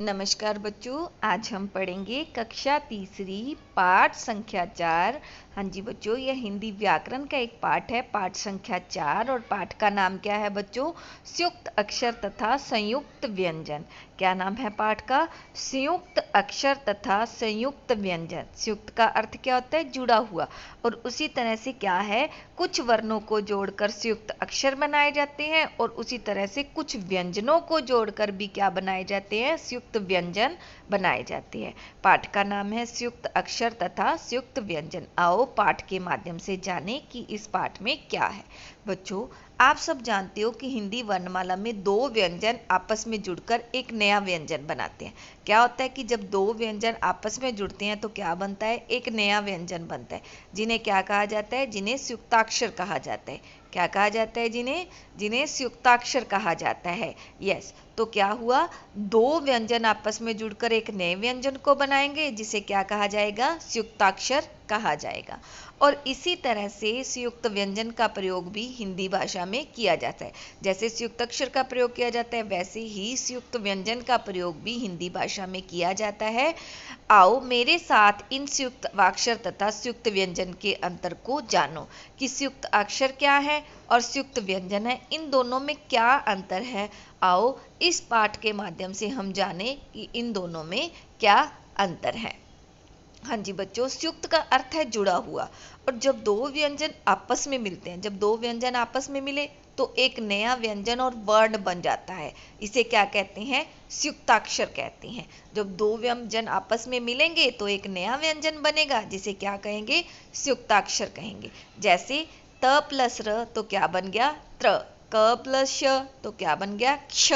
नमस्कार बच्चों, आज हम पढ़ेंगे कक्षा तीसरी पाठ संख्या 4। हाँ जी बच्चों, यह हिंदी व्याकरण का एक पाठ है, पाठ संख्या 4। और पाठ का नाम क्या है बच्चों? संयुक्त अक्षर तथा संयुक्त व्यंजन। क्या नाम है पाठ का? संयुक्त अक्षर तथा संयुक्त व्यंजन। संयुक्त का अर्थ क्या होता है? जुड़ा हुआ। और उसी तरह से क्या है, कुछ वर्णों को जोड़कर संयुक्त अक्षर बनाए जाते हैं और उसी तरह से कुछ व्यंजनों को जोड़कर भी क्या बनाए जाते हैं? संयुक्त व्यंजन बनाए जाते हैं। पाठ का नाम है संयुक्त अक्षर तथा संयुक्त व्यंजन। आओ पाठ के माध्यम से जानें कि इस पाठ में क्या है। बच्चों, आप सब जानते हो कि हिंदी वर्णमाला में दो व्यंजन आपस में जुड़कर एक नया व्यंजन बनाते हैं। क्या होता है कि जब दो व्यंजन आपस में जुड़ते हैं तो क्या बनता है? एक नया व्यंजन बनता है, जिन्हें क्या कहा जाता है? जिन्हें संयुक्ताक्षर कहा जाता है। क्या कहा जाता है? जिन्हें संयुक्ताक्षर कहा जाता है। यस, तो क्या हुआ, दो व्यंजन आपस में जुड़कर एक नए व्यंजन को बनाएंगे, जिसे क्या कहा जाएगा? संयुक्ताक्षर कहा जाएगा। और इसी तरह से संयुक्त व्यंजन का प्रयोग भी हिंदी भाषा में किया जाता है। जैसे संयुक्त अक्षर का प्रयोग किया जाता है, वैसे ही संयुक्त व्यंजन का प्रयोग भी हिंदी भाषा में किया जाता है। आओ मेरे साथ इन संयुक्त अक्षर तथा संयुक्त व्यंजन के अंतर को जानो कि संयुक्त अक्षर क्या है और संयुक्त व्यंजन है, इन दोनों में क्या अंतर है। आओ इस पाठ के माध्यम से हम जानें कि इन दोनों में क्या अंतर है। हाँ जी बच्चों, संयुक्त का अर्थ है जुड़ा हुआ। और जब दो व्यंजन आपस में मिलते हैं, जब दो व्यंजन आपस में मिले तो एक नया व्यंजन और वर्ण बन जाता है। इसे क्या कहते हैं? संयुक्ताक्षर कहते हैं। जब दो व्यंजन आपस में मिलेंगे तो एक नया व्यंजन बनेगा, जिसे क्या कहेंगे? संयुक्ताक्षर कहेंगे। जैसे त प्लस र तो क्या बन गया? त्र। क प्लस श तो क्या बन गया? क्ष।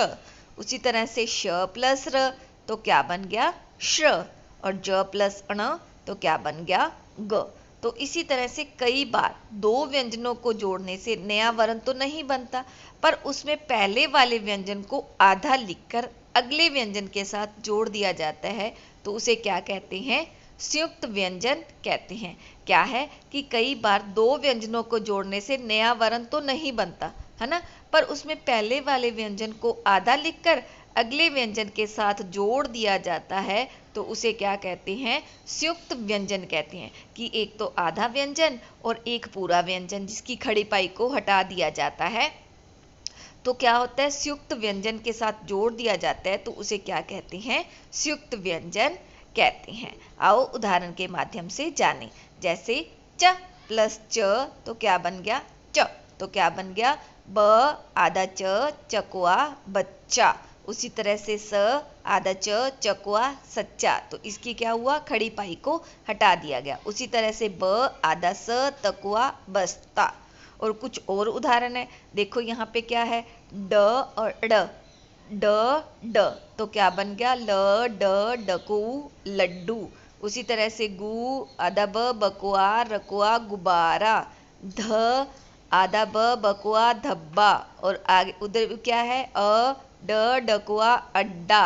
उसी तरह से श प्लस र तो क्या बन गया? श्र। और ज प्लस अण तो क्या बन गया? ग। तो इसी तरह से कई बार दो व्यंजनों को जोड़ने से नया वर्ण तो नहीं बनता, पर उसमें पहले वाले व्यंजन को आधा लिखकर अगले व्यंजन के साथ जोड़ दिया जाता है, तो उसे क्या कहते हैं? संयुक्त व्यंजन कहते हैं। क्या है कि कई बार दो व्यंजनों को जोड़ने से नया वर्ण तो नहीं बनता है ना, पर उसमें पहले वाले व्यंजन को आधा लिखकर अगले व्यंजन के साथ जोड़ दिया जाता है, तो उसे क्या कहते हैं? संयुक्त व्यंजन कहते हैं। कि एक तो आधा व्यंजन और एक पूरा व्यंजन, जिसकी खड़ी पाई को हटा दिया जाता है, तो क्या होता है? संयुक्त व्यंजन के साथ जोड़ दिया जाता है, तो उसे क्या कहते हैं? संयुक्त व्यंजन कहते हैं। आओ उदाहरण के माध्यम से जानें। जैसे च प्लस च तो क्या बन गया? च। तो क्या बन गया? ब आधा च चकुआ बच्चा। उसी तरह से स आधा च चकुआ सच्चा, तो इसकी क्या हुआ? खड़ी पाई को हटा दिया गया। उसी तरह से ब आधा स तकुआ बस्ता। और कुछ और उदाहरण है, देखो यहाँ पे क्या है? ड और ड। ड ड तो क्या बन गया? ल ड डकू लड्डू। उसी तरह से गु आधा ब बकुआ रकुआ गुब्बारा। ध आधा ब बकुआ धब्बा। और आगे उधर क्या है? अ ड डकुआ अड्डा।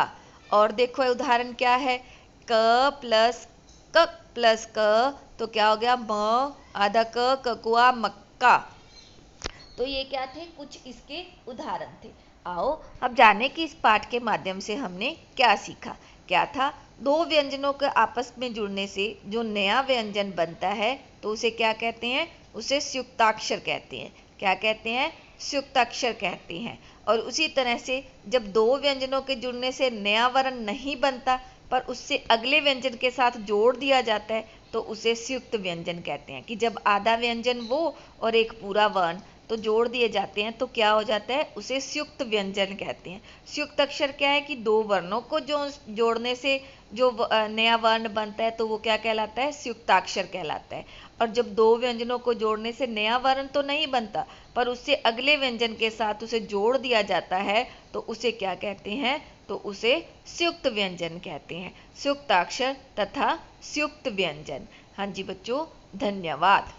और देखो उदाहरण क्या है? क प्लस क तो क्या हो गया? म आधा क ककुआ मक्का। तो ये क्या थे? कुछ इसके उदाहरण थे। आओ अब जाने कि इस पाठ के माध्यम से हमने क्या सीखा। क्या था? दो व्यंजनों के आपस में जुड़ने से जो नया व्यंजन बनता है, तो उसे क्या कहते हैं? उसे संयुक्ताक्षर कहते हैं। क्या कहते हैं? संयुक्ताक्षर कहते हैं। और उसी तरह से जब दो व्यंजनों के जुड़ने से नया वर्ण नहीं बनता, पर उससे अगले व्यंजन के साथ जोड़ दिया जाता है, तो उसे संयुक्त व्यंजन कहते हैं। कि जब आधा व्यंजन वो और एक पूरा वर्ण तो जोड़ दिए जाते हैं, तो क्या हो जाता है? उसे संयुक्त व्यंजन कहते हैं। संयुक्त अक्षर क्या है? कि दो वर्णों को जोड़ने से जो नया वर्ण बनता है, तो वो क्या कहलाता है? संयुक्ताक्षर कहलाता है। और जब दो व्यंजनों को जोड़ने से नया वर्ण तो नहीं बनता, पर उससे अगले व्यंजन के साथ उसे जोड़ दिया जाता है, तो उसे क्या कहते हैं? तो उसे संयुक्त व्यंजन कहते हैं। संयुक्ताक्षर तथा संयुक्त व्यंजन। हाँ जी बच्चों, धन्यवाद।